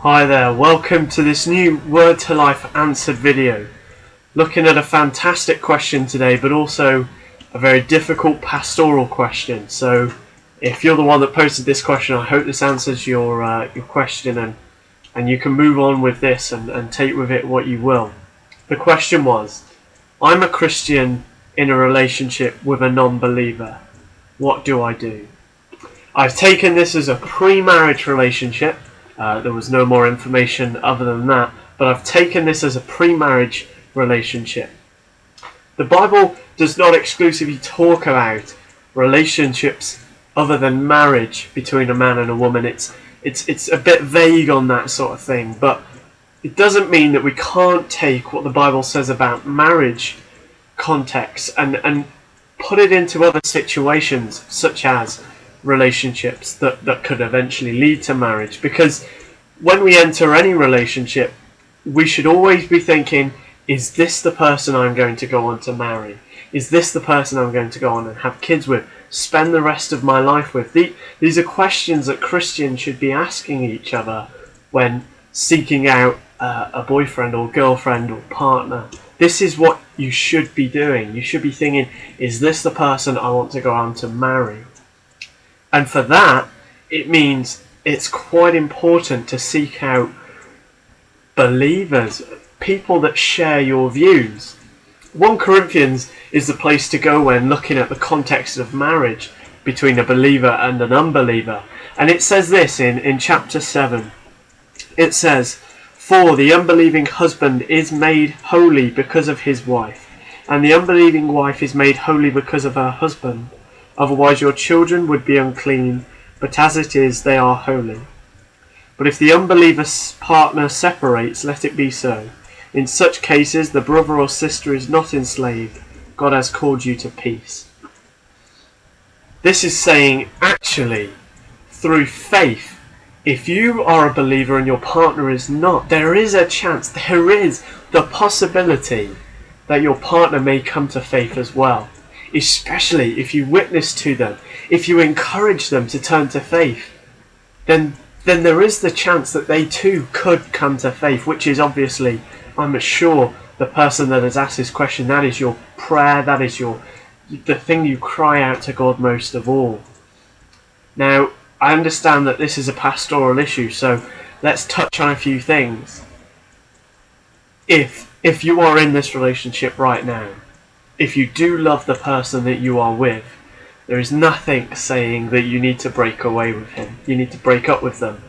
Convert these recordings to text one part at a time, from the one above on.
Hi there, welcome to this new Word to Life answered video. Looking at a fantastic question today, but also a very difficult pastoral question. So if you're the one that posted this question, I hope this answers your question and you can move on with this and take with it what you will. The question was, I'm a Christian in a relationship with a non-believer. What do I do? I've taken this as a pre-marriage relationship. There was no more information other than that, but I've taken this as a pre-marriage relationship. The Bible does not exclusively talk about relationships other than marriage between a man and a woman. It's a bit vague on that sort of thing, but it doesn't mean that we can't take what the Bible says about marriage context and put it into other situations, such as relationships that could eventually lead to marriage. Because when we enter any relationship, we should always be thinking, is this the person I'm going to go on to marry? Is this the person I'm going to go on and have kids with, spend the rest of my life with? These are questions that Christians should be asking each other when seeking out a boyfriend or girlfriend or partner. This is what you should be doing. You should be thinking, is this the person I want to go on to marry? And for that, it means it's quite important to seek out believers, people that share your views. 1 Corinthians is the place to go when looking at the context of marriage between a believer and an unbeliever. And it says this in chapter 7. It says, "For the unbelieving husband is made holy because of his wife, and the unbelieving wife is made holy because of her husband. Otherwise your children would be unclean, but as it is, they are holy. But if the unbeliever's partner separates, let it be so. In such cases, the brother or sister is not enslaved. God has called you to peace." This is saying, actually, through faith, if you are a believer and your partner is not, there is a chance, there is the possibility that your partner may come to faith as well. Especially if you witness to them, if you encourage them to turn to faith, then there is the chance that they too could come to faith, which is obviously, I'm sure, the person that has asked this question, that is your prayer, that is the thing you cry out to God most of all. Now, I understand that this is a pastoral issue, so let's touch on a few things. If you are in this relationship right now, if you do love the person that you are with, there is nothing saying that you need to break away with him. You need to break up with them.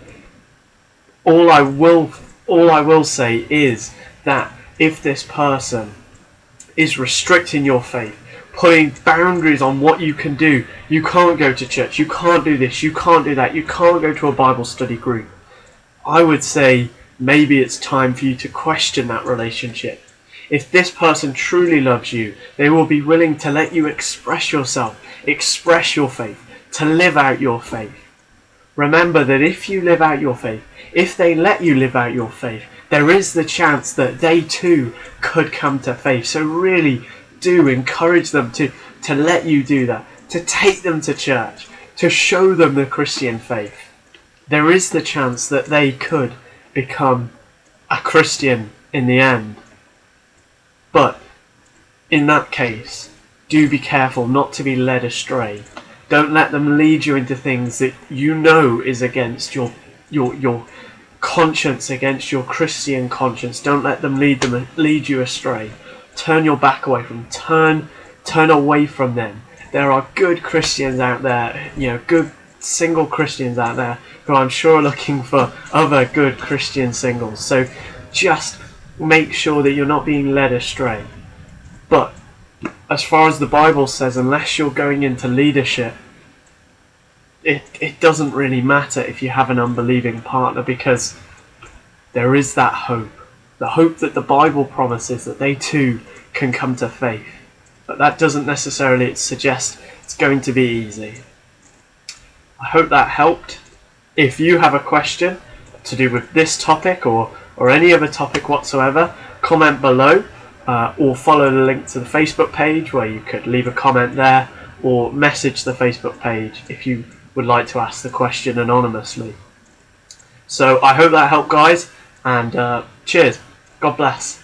All I will say is that if this person is restricting your faith, putting boundaries on what you can do, you can't go to church, you can't do this, you can't do that, you can't go to a Bible study group, I would say maybe it's time for you to question that relationship. If this person truly loves you, they will be willing to let you express yourself, express your faith, to live out your faith. Remember that if you live out your faith, if they let you live out your faith, there is the chance that they too could come to faith. So really do encourage them to let you do that, to take them to church, to show them the Christian faith. There is the chance that they could become a Christian in the end. But in that case, do be careful not to be led astray. Don't let them lead you into things that you know is against your conscience, against your Christian conscience. Don't let them lead you astray. Turn your back away from them. Turn away from them. There are good Christians out there, good single Christians out there who I'm sure are looking for other good Christian singles. So just make sure that you're not being led astray. But as far as the Bible says, unless you're going into leadership, it doesn't really matter if you have an unbelieving partner, because there is that hope. The hope that the Bible promises that they too can come to faith. But that doesn't necessarily suggest it's going to be easy. I hope that helped. If you have a question to do with this topic or any other topic whatsoever, comment below or follow the link to the Facebook page where you could leave a comment there, or message the Facebook page if you would like to ask the question anonymously. So I hope that helped, guys, and cheers. God bless.